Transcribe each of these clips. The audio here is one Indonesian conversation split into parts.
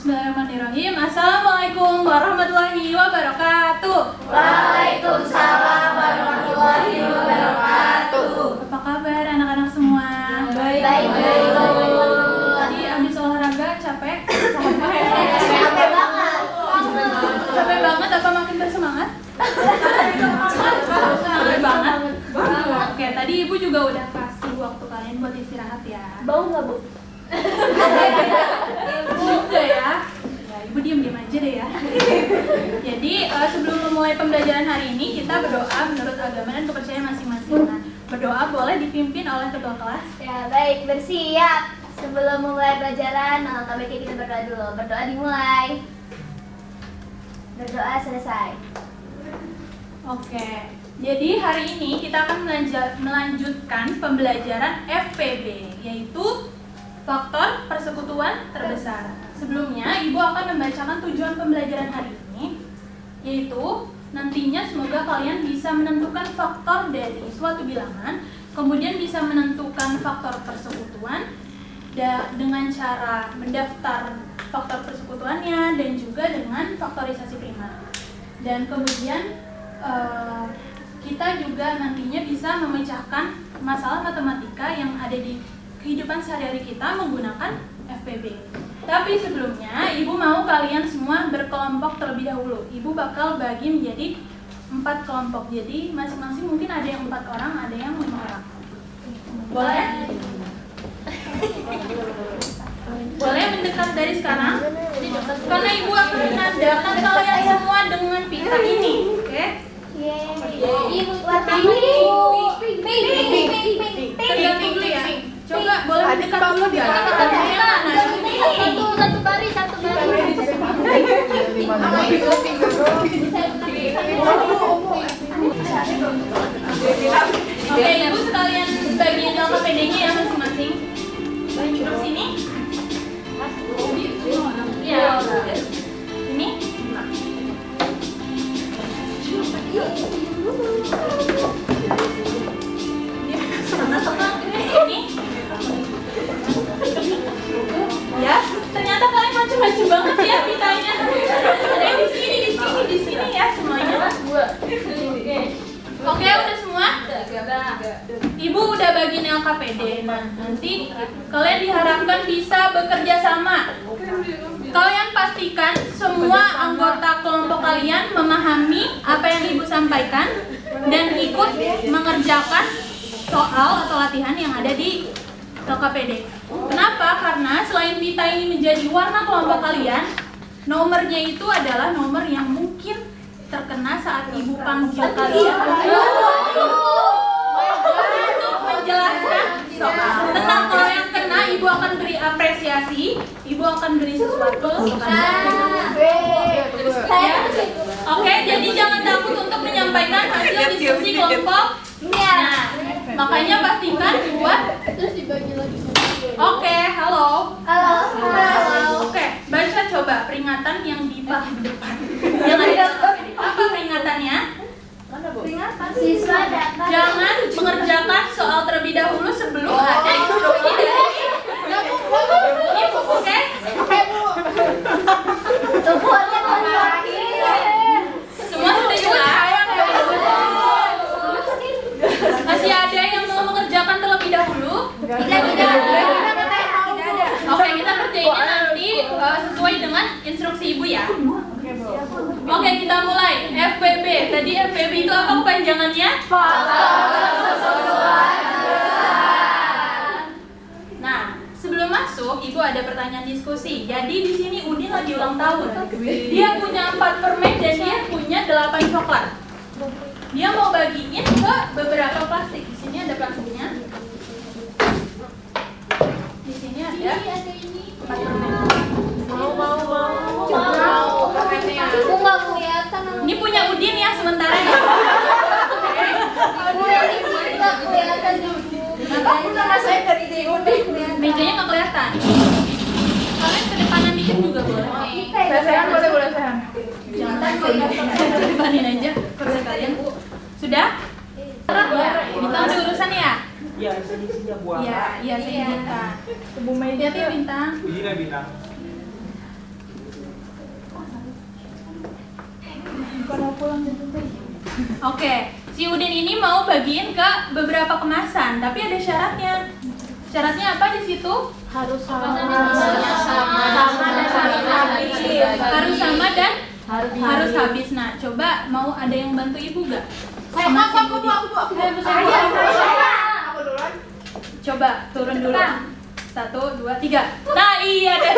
Bismillahirrahmanirrahim. Assalamualaikum warahmatullahi wabarakatuh. Waalaikumsalam warahmatullahi wabarakatuh. Apa kabar anak-anak semua? Baik. Tadi habis olahraga capek? Capek banget. Capek banget apa makin bersemangat? Semangat banget. Oke, tadi Ibu juga udah kasih waktu kalian buat istirahat ya. Bau nggak, Bu? Juga ya. Ibu diam-diam aja deh ya. Jadi sebelum memulai pembelajaran hari ini kita berdoa menurut agama dan kepercayaan masing-masing. Nah, berdoa boleh dipimpin oleh ketua kelas. Ya, baik, bersiap. Sebelum mulai pelajaran, alangkah baiknya kita berdoa dulu. Berdoa dimulai. Berdoa selesai. Oke. Jadi hari ini kita akan melanjutkan pembelajaran FPB, yaitu faktor persekutuan terbesar. Sebelumnya, Ibu akan membacakan tujuan pembelajaran hari ini, yaitu nantinya semoga kalian bisa menentukan faktor dari suatu bilangan, kemudian bisa menentukan faktor persekutuan dengan cara mendaftar faktor persekutuannya dan juga dengan faktorisasi prima. Dan kemudian kita juga nantinya bisa memecahkan masalah matematika yang ada di kehidupan sehari-hari kita menggunakan FPB. Tapi sebelumnya, Ibu mau kalian semua berkelompok terlebih dahulu. Ibu bakal bagi menjadi 4 kelompok. Jadi masing-masing mungkin ada yang 4 orang, ada yang 5 orang. Boleh? Boleh mendekat dari sekarang? Karena Ibu akan menandakan kalian semua dengan pita ini. Oke? Ibu, warna ini. Tergantung dulu ya. Coba boleh mendekat dulu ya. Satu baris. Oke, Ibu sekalian bagian LKPD-nya ya masing-masing. Terus ini? Iya. Ini? Ini? Ya, ternyata kalian macam-macam banget ya pitanya. Ada yang di sini ya semuanya. Oke, udah semua? Ibu udah bagiin LKPD. Nah, nanti kalian diharapkan bisa bekerja sama. Kalian pastikan semua anggota kelompok kalian memahami apa yang Ibu sampaikan dan ikut mengerjakan soal atau latihan yang ada di LKPD. Kenapa? Karena selain pita ini menjadi warna kelompok kalian, nomornya itu adalah nomor yang mungkin terkena saat Ibu panggil kalian untuk menjelaskan soal. Tenang, kalau yang kena Ibu akan beri apresiasi, Ibu akan beri sesuatu. Oke, jadi jangan takut untuk menyampaikan hasil diskusi kelompok. Nah, makanya pastikan buat. Oke, halo. Oke, baca coba peringatan yang di paling depan. Yang ada di LKPD. Apa peringatannya? Siswa dapat Jangan mengerjakan soal terlebih dahulu sebelum ada instruksi dari Ibu, oke? Semua sudah jelas? Masih ada yang mau mengerjakan terlebih dahulu? Tidak. Oke, kita kerjainnya nanti sesuai dengan instruksi Ibu ya. Oke, kita mulai. FPB. Tadi FPB itu apa kepanjangannya? Nah, sebelum masuk, Ibu ada pertanyaan diskusi. Jadi di sini Udin lagi ulang tahun. Dia punya 4 permen dan dia punya 8 coklat. Dia mau bagiin ke beberapa plastik. Di sini ada plastiknya. Di sini ada 4 permen. Aku nggak kelihatan. Ini punya Udin ya sementara ya. Nggak kelihatan. Mejanya nggak kelihatan. Kalian ke depanan dikit juga boleh. Boleh sehan. Jangan depanin aja. Kalau sekalian Bu. Sudah? Ya, Bintang ada urusan ya? Iya, isinya buah. Iya, saya izinkan. Bu Hati-hati Bintang. Iya, Bintang. Oke, si Udin ini mau bagiin ke beberapa kemasan, tapi ada syaratnya. Syaratnya apa di situ? Harus Harus sama dan harus habis. Nah, coba mau ada yang bantu ibu gak? Aku. Coba turun dulu. 1, 2, 3. Nah, iya deh.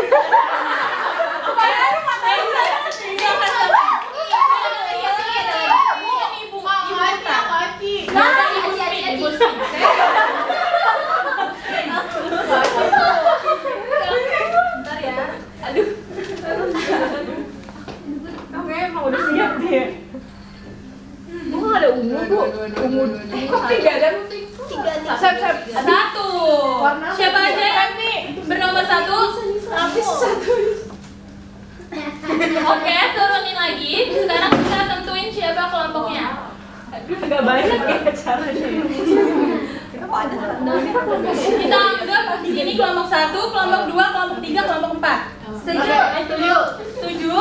Bentar ya. Aduh. Oke, emang udah siap deh. Emang ada ungu, Bu? Ungu. Kok 3 dan 3? Siap. 1. Siapa aja yang bernomor 1? Oke, turunin lagi. Sekarang kita tentuin siapa kelompoknya. Agak banyak ya caranya. Kita anggap di sini kelompok 1, kelompok 2, kelompok 3, kelompok 4. Setuju? Setuju.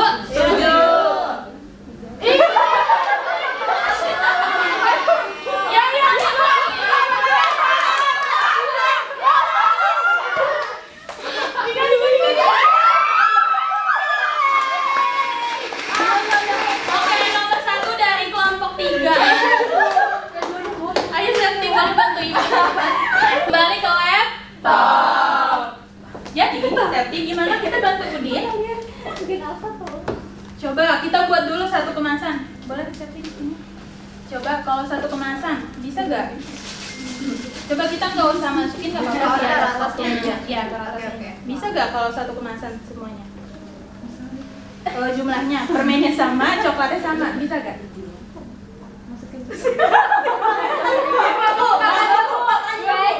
Oke, nomor 1 dari kelompok 3. Ayo Septi, boleh bantu ibu. Kembali ke laptop. Jadi, Septi, gimana kita bantu Udin? Coba kita buat dulu satu kemasan. Boleh Septi di sini? Coba kalau satu kemasan, bisa nggak? Coba kita nggak usah masukin nggak apa-apa di atasnya aja. Ya, ke atasnya. Bisa nggak kalau satu kemasan semuanya? Kalau jumlahnya, permennya sama, coklatnya sama, bisa nggak?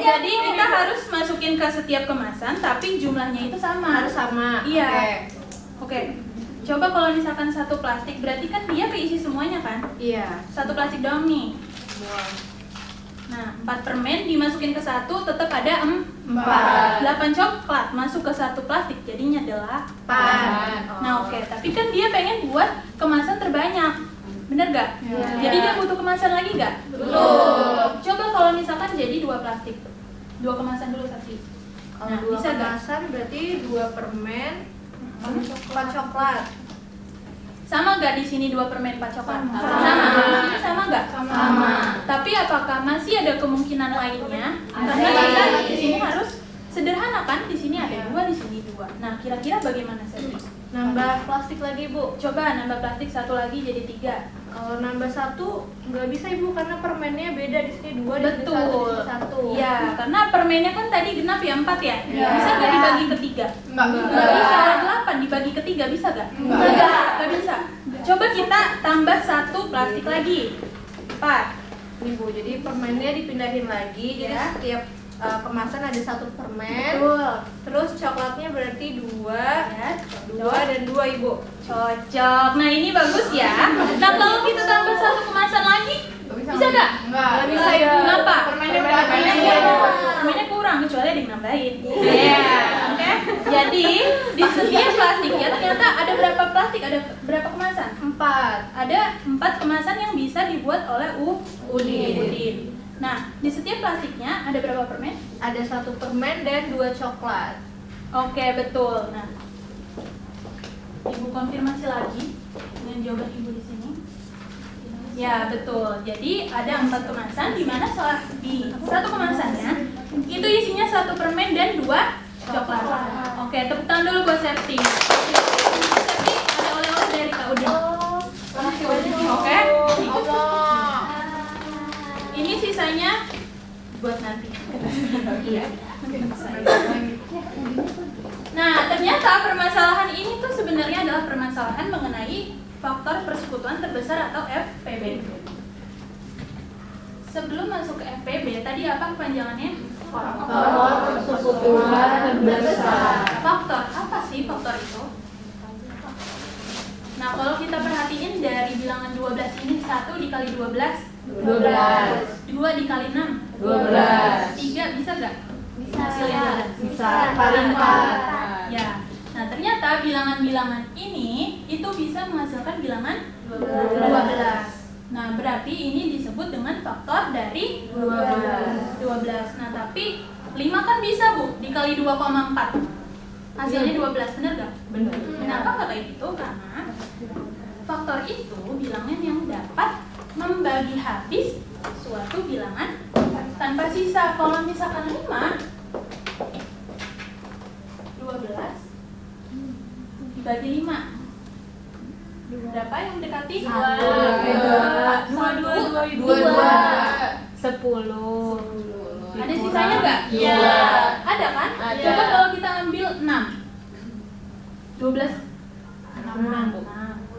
Jadi kita harus masukin ke setiap kemasan, tapi jumlahnya itu sama. Harus sama. Iya. Oke. Coba kalau misalkan satu plastik, berarti kan dia keisi semuanya kan? Iya. Satu plastik doang nih. Nah, 4 permen dimasukin ke satu, tetap ada 4. 8 coklat masuk ke satu plastik, jadinya 8. Nah, oke. Tapi kan dia pengen buat kemasan terbanyak. Bener gak? Jadi dia butuh kemasan lagi gak? Betul. Coba kalau misalkan jadi 2 plastik, 2 kemasan dulu Sakti. Kalau 2 bisa gak? kemasan berarti 2 permen, 4 coklat. Sama gak di sini 2 permen 4 coklat? Sama. Di sini sama gak? Sama. Tapi apakah masih ada kemungkinan lainnya? Karena kita di sini harus sederhana kan? Di sini ada 2, di sini 2. Nah, kira-kira bagaimana Sakti? Nambah plastik lagi, Bu. Coba nambah plastik 1 lagi jadi 3. Kalau nambah 1 nggak bisa, Ibu, karena permennya beda, di sini 2, di sini Betul. 1. Iya, karena permennya kan tadi genap ya 4 ya. Iya. Bisa nggak dibagi ke 3? Nggak Bisa. 8 dibagi ke 3 bisa nggak? Nggak bisa. Coba kita tambah 1 plastik lagi. 4. Nih, Bu, jadi permennya dipindahin lagi. Jadi Ya. setiap kemasan ada 1 permen. Betul. Terus coklatnya berarti 2, Ya, 2 dan 2, Ibu. cocok. Nah, ini bagus ya. Nah, kalau kita tambah 1 kemasan lagi, bisa nggak? Nggak bisa, Ibu. Kenapa? Permennya udah Permennya kurang, kecuali ada yang nambahin. Iya. Oke. Jadi, di setiap plastiknya ternyata ada berapa plastik? Ada berapa kemasan? 4. Ada 4 kemasan yang bisa dibuat oleh Udin. Nah, di setiap plastiknya ada berapa permen? Ada 1 permen dan 2 coklat. Oke, betul. Nah, Ibu konfirmasi lagi dengan jawaban Ibu di sini. Ya, betul. Jadi ada 4 kemasan di mana di satu kemasannya itu isinya 1 permen dan 2 coklat. Oke, tepuk tangan dulu buat Septi. Septi, ada oleh-oleh dari Kak Udin. Oke. Ini sisanya buat nanti. Iya. Nah, ternyata permasalahan ini tuh sebenarnya adalah permasalahan mengenai faktor persekutuan terbesar atau FPB. Sebelum masuk ke FPB, tadi apa kepanjangannya? Faktor persekutuan terbesar. Faktor, apa sih faktor itu? Nah, kalau kita perhatiin dari bilangan 12 ini, 1 dikali 12, 2 dikali 6, 3, bisa nggak? Bisa. Hasilnya 12. Bisa. Kali 4. Ya, nah ternyata ternyata bilangan-bilangan ini itu bisa menghasilkan bilangan 12. Nah, berarti ini disebut dengan faktor dari 12. Nah, tapi 5 kan bisa, Bu, dikali 2,4. Hasilnya 12, benar gak? Benar. Kenapa nggak kayak gitu? Karena faktor itu bilangan yang dapat membagi habis suatu bilangan tanpa sisa. Kalau misalkan 5, 12 dibagi 5, berapa yang mendekati? 1, 10. Ada sisanya nggak? Iya. Ada kan? Ada. Coba kalau kita ambil 6, 12, 6, Bu.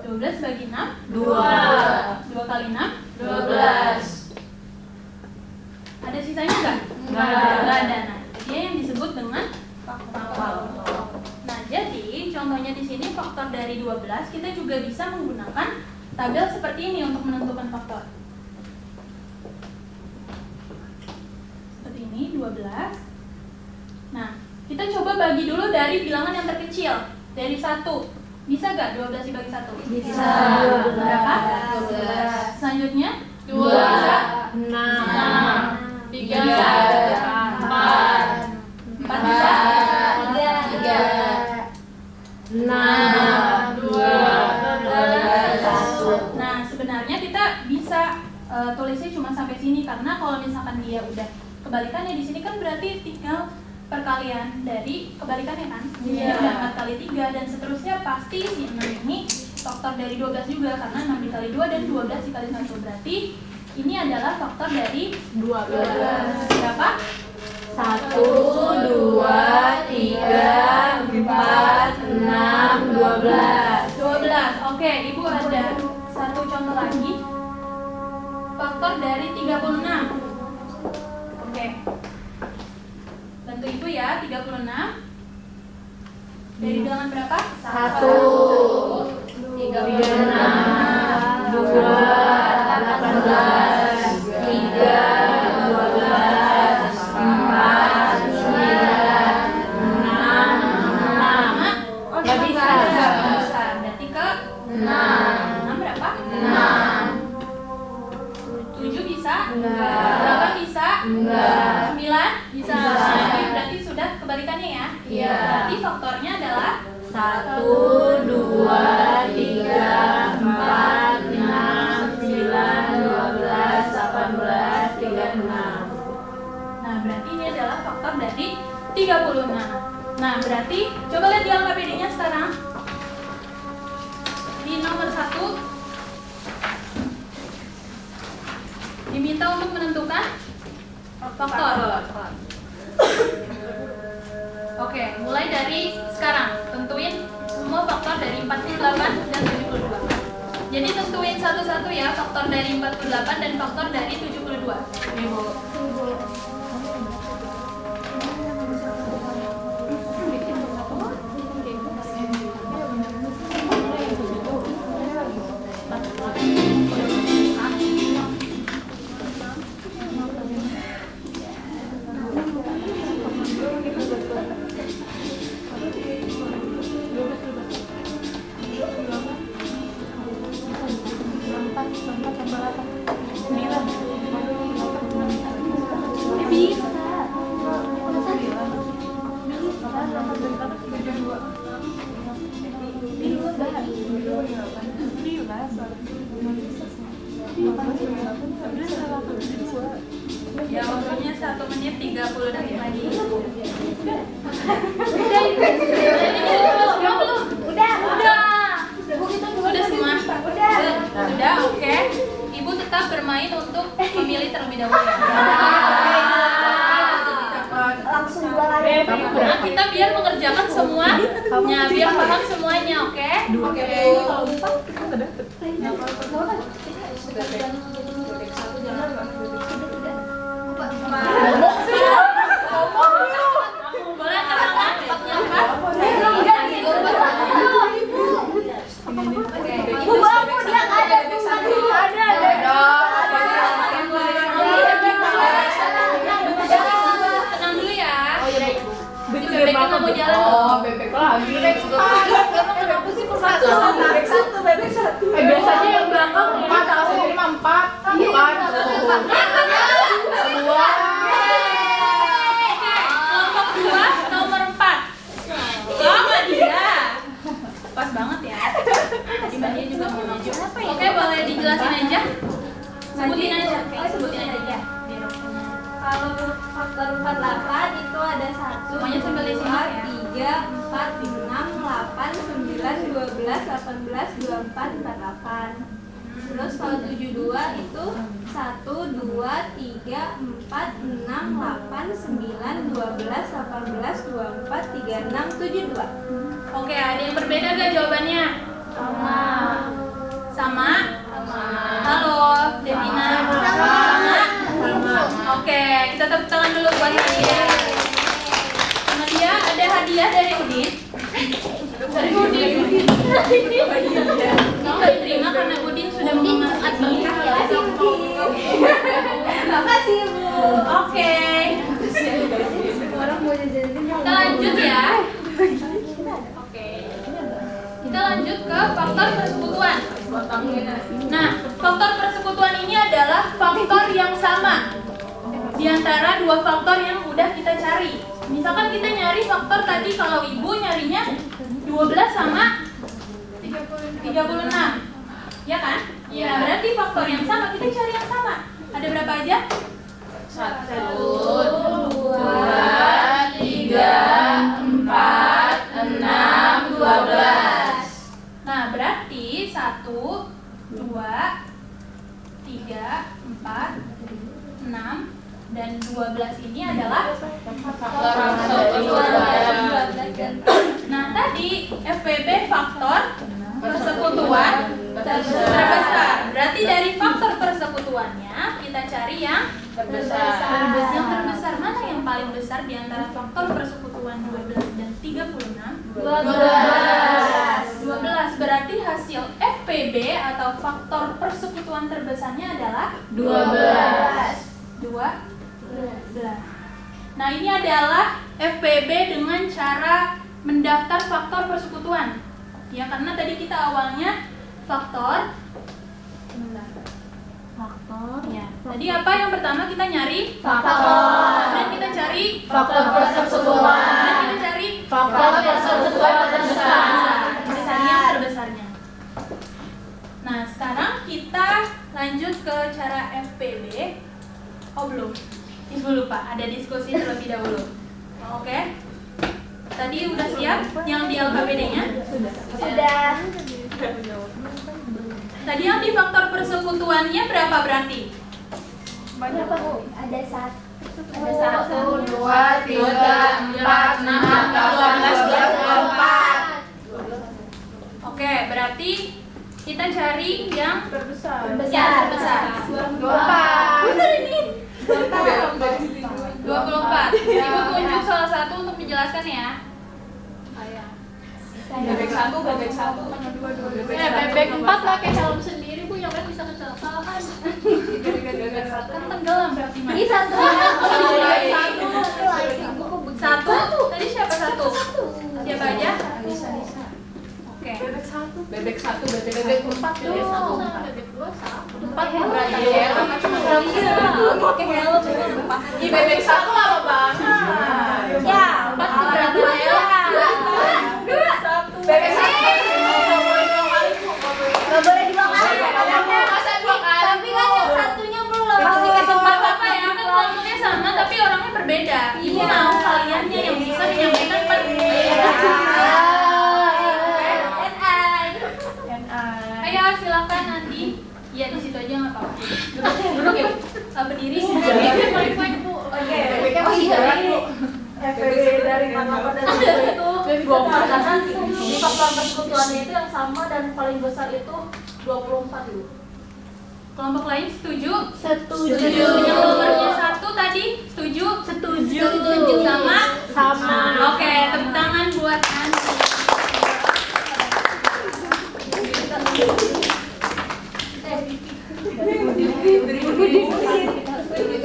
12 bagi 6, 2 kali 6, 12. ada sisanya nggak? Nggak ada. Nggak ada. Nah, dia yang disebut dengan faktor. Nah, jadi contohnya di sini faktor dari 12 kita juga bisa menggunakan tabel seperti ini untuk menentukan faktor. Seperti ini 12. Nah, kita coba bagi dulu dari bilangan yang terkecil, dari 1. Bisa nggak 12 dibagi 1? Bisa. Berapa? 12. Selanjutnya 6, 3, 4 bisa? 3, 6, 12. Nah, sebenarnya kita bisa tulisnya cuma sampai sini karena kalau misalkan dia udah kebalikannya di sini kan berarti tinggal perkalian dari kebalikannya kan. Di sini udah 4 kali 3 dan seterusnya pasti si 6 ini faktor dari 12 juga karena 6 dikali 2 dan 12 dikali 1 berarti ini adalah faktor dari 12. Berapa? 1, 2, 3, 4, 6, 12. 12. Oke, Ibu ada satu contoh lagi. Faktor dari 36. Oke. Bantu Ibu ya, 36. Dari bilangan berapa? 1, 3, 6, 2, 18, 3, 12, 4, 9, 6. Nggak bisa. Nggak bisa. Berarti ke 6 berapa? 7 bisa? Enggak. 8 bisa? Enggak. 9? Bisa. Bisa. Jadi berarti sudah kebalikannya ya? Iya. Berarti faktornya adalah 1, 2, 3, 4, 6, 9, 12, 18, 36. Nah, berarti ini adalah faktor dari 36. Nah, berarti coba lihat di angka PD-nya sekarang. Di nomor 1 diminta untuk menentukan faktor. Oke, mulai dari sekarang tentuin semua faktor dari 48 dan 72. Jadi tentuin satu-satu ya faktor dari 48 dan faktor dari 72. Nih, Bu. Ya, waktunya 1 menit 30 detik lagi. Udah itu. Sudah semua belum? Udah. Sudah semua? Udah. Sudah, oke. Ibu tetap bermain untuk memilih terlebih dahulu. Langsung 2 kali. Nah, kita biar mengerjakan semuanya, biar paham semuanya, oke? Oke. Boleh kenalan faktornya apa? Ibu bawa dia nggak ada tuh. Tenang dulu ya. Betul Bebeknya nggak mau jalan. bebek lagi. Mbak Dia juga mau maju. Oke, boleh dijelasin aja. Sebutin aja. Sebutin aja. Kalau faktor 48 itu ada 1, Semuanya sambil di sini 2, ya. 3, 4, 6, 8, 9, 12, 18, 24, 48. Terus kalau 72 itu 1, 2, 3, 4, 6, 8, 9, 12, 18, 24, 36, 72. Oke, ada yang berbeda gak jawabannya? Sama. Sama? Sama. Halo, Devina. Sama? Oke, kita tepuk tangan dulu buat Nadia. Sama dia ada hadiah dari Udin. Dari Udin. Nggak terima karena Udin sudah memasang berkah ya. Makasih Bu. Oke, kita lanjut ya. Oke, kita lanjut ke faktor persekutuan. Nah, faktor persekutuan ini adalah faktor yang sama di antara dua faktor yang udah kita cari. Misalkan kita nyari faktor tadi, kalau ibu nyarinya 12 sama 36, ya kan? Iya. Nah, berarti faktor yang sama, kita cari yang sama. Ada berapa aja? 1, 2, 3, 4, 6, 12. Nah, berarti 1, 2, 3, 4, 6, dan 12 ini adalah faktor persekutuan. Nah, tadi FPB faktor persekutuan terbesar. Berarti dari faktor persekutuannya kita cari yang terbesar. Yang terbesar mana yang paling besar di antara faktor persekutuan 12 dan 36? 12. Berarti hasil FPB atau faktor persekutuan terbesarnya adalah 12. Nah, ini adalah FPB dengan cara mendaftar faktor persekutuan. Ya, karena tadi kita awalnya faktor. Ya. Tadi apa yang pertama kita nyari? Faktor. Dan kita cari Faktor persekutuan. Dan kita cari Faktor persekutuan terbesar. terbesarnya. Nah, sekarang kita lanjut ke cara FPB. Oh, belum. Ibu lupa, ada diskusi terlebih dahulu. Oke. Tadi udah siap yang di LKPD-nya? Sudah. Tadi yang di faktor persekutuannya berapa berarti? Banyak Bu. Ada 1. Ada 1, 2, 3, 4, 6, 12, 24. Oke, berarti kita cari yang Terbesar. terbesar. 24. Benar ini. 24. Ibu tunjuk salah satu untuk menjelaskan ya. Bebek 1, bebek 1, mana 2, 2, bebek 1. Bebek 4 pakai helm sendiri Bu, yang lain bisa kecelakaan. Kan tenggelam berarti Mas. Ini satu. Satu. Tadi siapa satu? Siapa aja? Oke. Bebek 1, bebek 4 tuh. Bebek 1 sama bebek 2 sama. 4 berarti ya. Pakai helm. Ih, bebek 1 lama banget. Ya, 4 tuh berapa ya? Bebek 1. Gak boleh dua kali. Masa 2 kali? Tapi kan yang satunya belum. Kasih kesempatan apa ya? Kan kelompoknya sama tapi orangnya berbeda. Ibu mau kaliannya yang bisa menyampaikan berbeda. Ayo silakan nanti. Iya di situ aja nggak apa-apa. Duduk ya. Berdiri sih. Oke, bebeknya masih jalan, Bu. FPB dari tanggapan dan itu 24 karena di faktor persekutuannya itu yang sama dan paling besar itu 24 Ibu. Kelompok lain setuju? Setuju. Yang nomornya 1 tadi setuju? Setuju. Sama? Oke, tepuk tangan buat Nanti.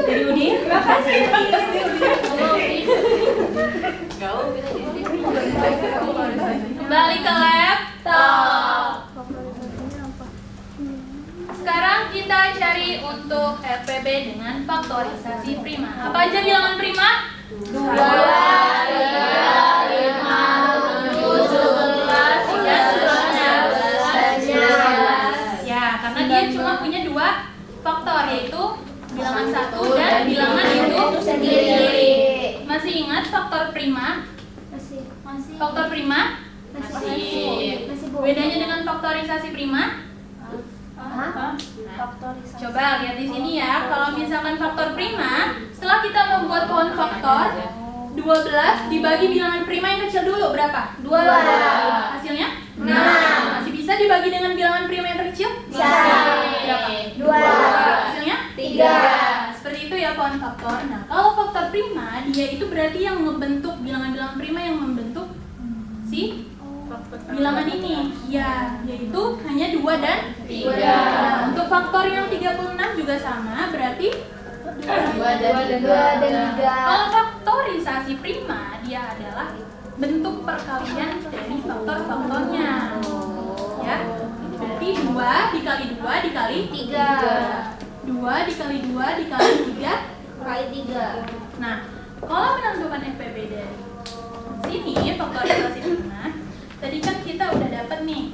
Dari Udin? Kembali ke laptop. Sekarang kita cari untuk FPB dengan faktorisasi prima. Apa aja bilangan prima? 2, 3, 5, 7, 11, dan seterusnya. bilangan itu sendiri. Masih ingat faktor prima? Masih. Faktor prima? Masih, Bu. Bedanya dengan faktorisasi prima? Hah? Coba lihat di sini ya. Kalau misalkan faktor prima, setelah kita membuat pohon faktor, 12 dibagi bilangan prima yang kecil dulu berapa? 2. Hasilnya? 6. Masih bisa dibagi dengan bilangan prima yang terkecil? Bisa. Berapa? 2. Hasilnya? 3. Seperti itu ya pohon faktor. Nah, kalau faktor prima, dia itu berarti yang membentuk bilangan-bilangan prima yang membentuk si bilangan ini. Ya, yaitu hanya 2 dan 3. Nah, untuk faktor yang 36 juga sama, berarti 2 dan 3. kalau faktorisasi prima, dia adalah bentuk perkalian dari faktor-faktornya. Ya, berarti 2 dikali 2 dikali 3. 2 dikali 2 dikali 3 Kali 3. Nah, kalau menentukan FPB dari sini, faktorisasi prima, tadi kan kita udah dapat nih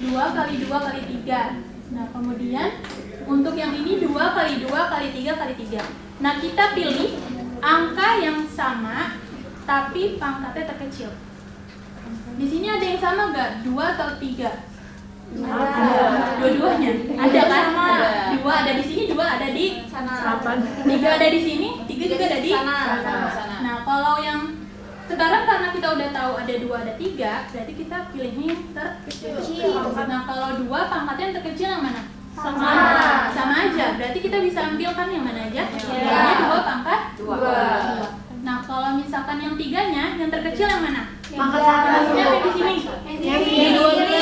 2 kali 2 kali 3. Nah, kemudian untuk yang ini 2 kali 2 kali 3 kali 3. Nah, kita pilih angka yang sama tapi pangkatnya terkecil. Di sini ada yang sama nggak? 2 atau 3? Dua-duanya ada kan? 2 ada di sini, 2 ada di sana. 3 ada di sini, 3 juga ada di sana. Nah, kalau yang sekarang karena kita udah tahu ada 2 ada 3, berarti kita pilihnya yang terkecil. Nah, kalau 2 pangkatnya yang terkecil yang mana? Sama aja. Berarti kita bisa ambilkan yang mana aja? Yang 2 pangkat 2. Nah, kalau misalkan yang 3-nya yang terkecil yang mana? Maksudnya apa di sini? Yang 12.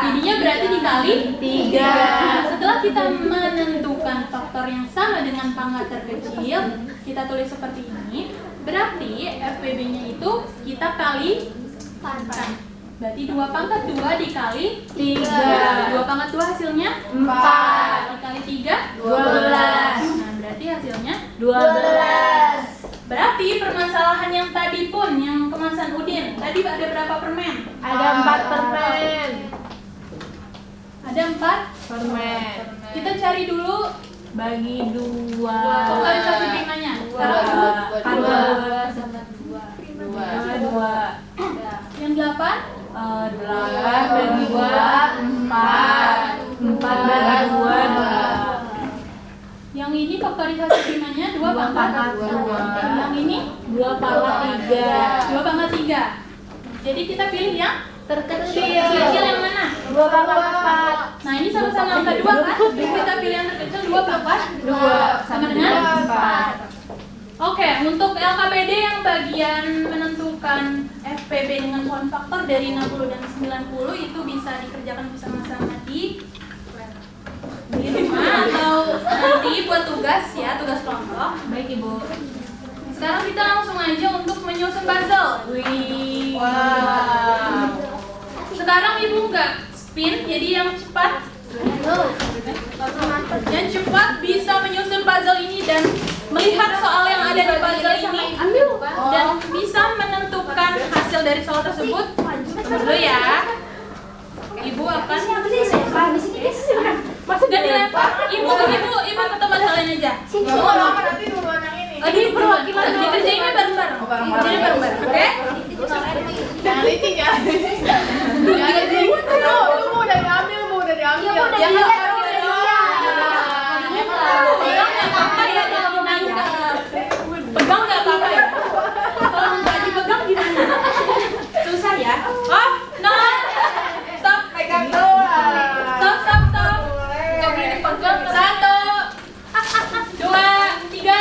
Jadinya berarti dikali 3. Setelah kita menentukan faktor yang sama dengan pangkat terkecil, kita tulis seperti ini. Berarti FPB-nya itu kita kali pangkat. Berarti 2 pangkat 2 dikali 3. 2 pangkat 2 hasilnya 4. Dikali 3 12. Nah, berarti hasilnya 12. Berarti permasalahan yang tadi pun, yang kemasan Udin, tadi ada berapa permen? Ada 4 permen. Ada 4 Permen. Kita cari dulu Bagi 2. faktorisasi primanya. Sekarang dulu. 2. Yang 8 8 bagi 2 4. 4 bagi 2 2. Yang ini faktorisasi primanya 2 pangkat 2. Yang ini 2 pangkat 3. 2 pangkat 3. Jadi kita pilih yang Terkecil. terkecil yang mana? 2 pangkat 4. Nah, ini sama-sama angka 2 kan? Jadi kita pilih yang terkecil 2 pangkat 2 sama dengan 4. Oke, untuk LKPD yang bagian menentukan FPB dengan pohon faktor dari 60 dan 90 itu bisa dikerjakan bersama-sama di rumah atau nanti buat tugas ya, tugas kelompok. Baik, Ibu. Sekarang kita langsung aja untuk menyusun puzzle. Wih. Wow. Sekarang Ibu nggak spin, jadi yang cepat. Yang cepat bisa menyusun puzzle ini dan melihat soal yang ada di puzzle ini dan bisa menentukan hasil dari soal tersebut. Dulu ya. Ibu akan dan dilempar. Ibu ke tempat kalian aja. Ini perwakilan dikerjainnya bareng-bareng. Dikerjainnya bareng-bareng, oke? Jangan itu ya. Jangan itu. Lu udah diambil, udah diambil. Jangan pegang nggak apa-apa ya, pegang nggak apa-apa ya. Kalau nggak dipegang gimana? Susah ya. Oh, no. Stop. Pegang doang. Stop. Nggak boleh dipegang. 1, 2, 3.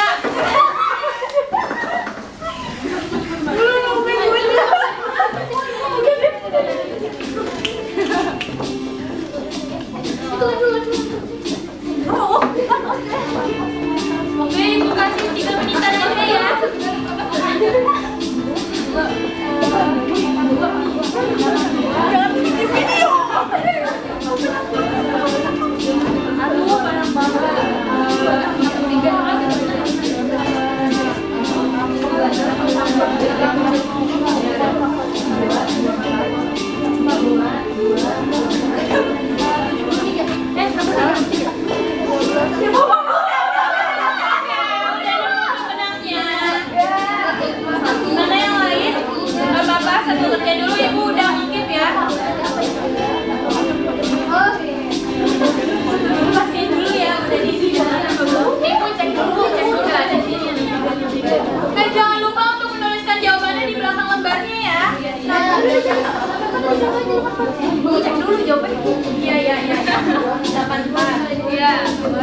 Cek dulu jawabannya. Iya. 84. Iya, 2.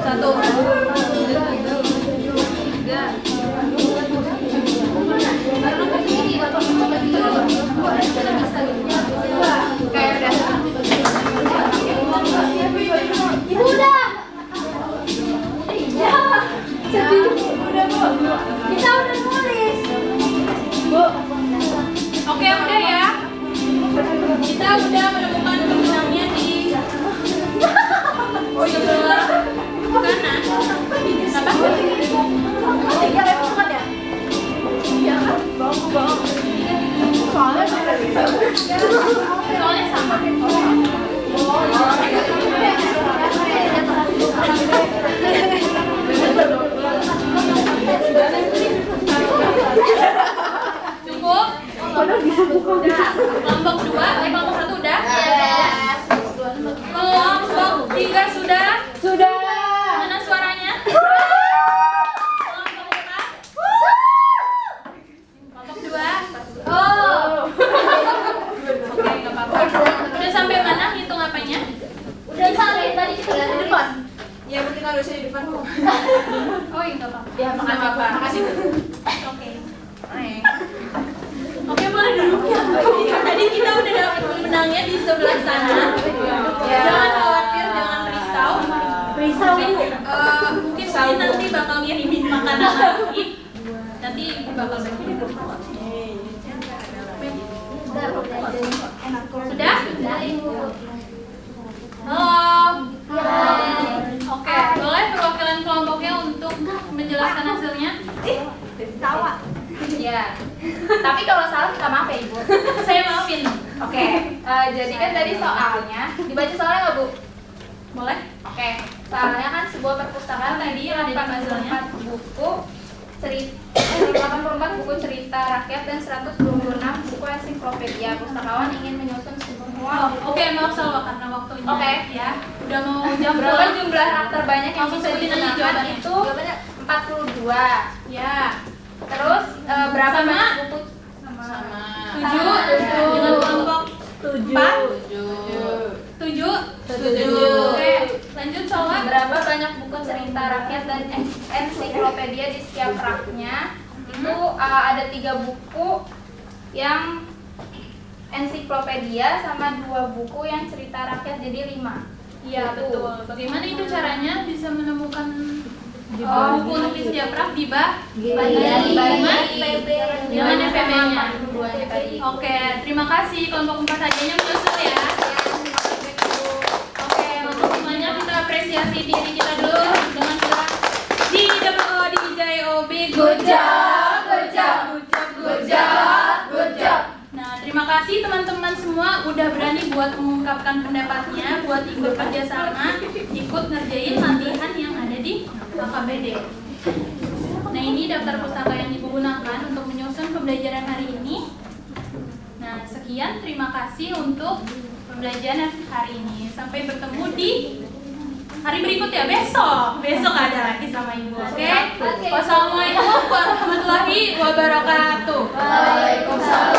1. 3. Kayak udah. Ibu udah. Udah, Bu. Kita udah nulis. Oke, udah ya. Kita udah menemukan pemenangnya di sebelah kanan. Apa? Iya, bukan ya? Soalnya sama. Cukup? Kelompok 2, kelompok 1 udah? Kelompok 3 sudah? Mana suaranya? Kelompok 4? Kelompok 2? Oke, nggak apa-apa. Udah sampai mana hitung apanya? Udah sampai tadi kita di depan. Ya berarti kalau di depan. Oh iya, nggak apa-apa. Ya, makasih. Oke. Oke, boleh duduk ya. Tadi kita udah dapat pemenangnya di sebelah sana. Jangan khawatir, jangan risau. Mungkin nanti bakal ngirimin makanan lagi. Nanti ibu bakal bikin. Sudah? Halo. Oke, boleh perwakilan kelompoknya untuk menjelaskan hasilnya? Tawa. Ya. Tapi kalau salah minta maaf ya Ibu. Saya maafin. Oke. Jadi kan tadi soalnya dibaca soalnya nggak Bu? Boleh? Oke. Soalnya kan sebuah perpustakaan tadi yang ada di hasilnya buku cerita 84 buku cerita rakyat dan 126 buku ensiklopedia. Pustakawan ingin menyusun semua buku. Oke, maaf Salwa karena waktunya. Oke. Ya, udah mau jam Berapa jumlah terbanyak yang Langsung bisa sebutin aja digunakan jawabannya. itu 42. Ya. Terus berapa Sama. banyak buku? 7 dengan kelompok 4. 7. Oke, lanjut Salwa. Berapa banyak buku cerita rakyat dan ensiklopedia di setiap raknya? Itu ada 3 buku yang ensiklopedia sama 2 buku yang cerita rakyat, jadi 5. Iya, betul. Bagaimana itu caranya bisa menemukan buku untuk di setiap rak dibagi dengan FPB-nya. Oke, terima kasih kelompok 4 hadiahnya menyusul ya. Oke, untuk semuanya kita apresiasi diri kita dulu dengan kita di DJOB. Good job. Nah, terima kasih teman-teman semua udah berani buat mengungkapkan pendapatnya, buat ikut kerjasama, ikut ngerjain latihan yang ada di KKBD. Nah, ini daftar pustaka yang Ibu gunakan untuk menyusun pembelajaran hari ini. Nah, sekian, terima kasih untuk pembelajaran hari ini. Sampai bertemu di hari berikut ya, besok ada lagi sama Ibu. Oke? Wassalamualaikum warahmatullahi wabarakatuh. Waalaikumsalam.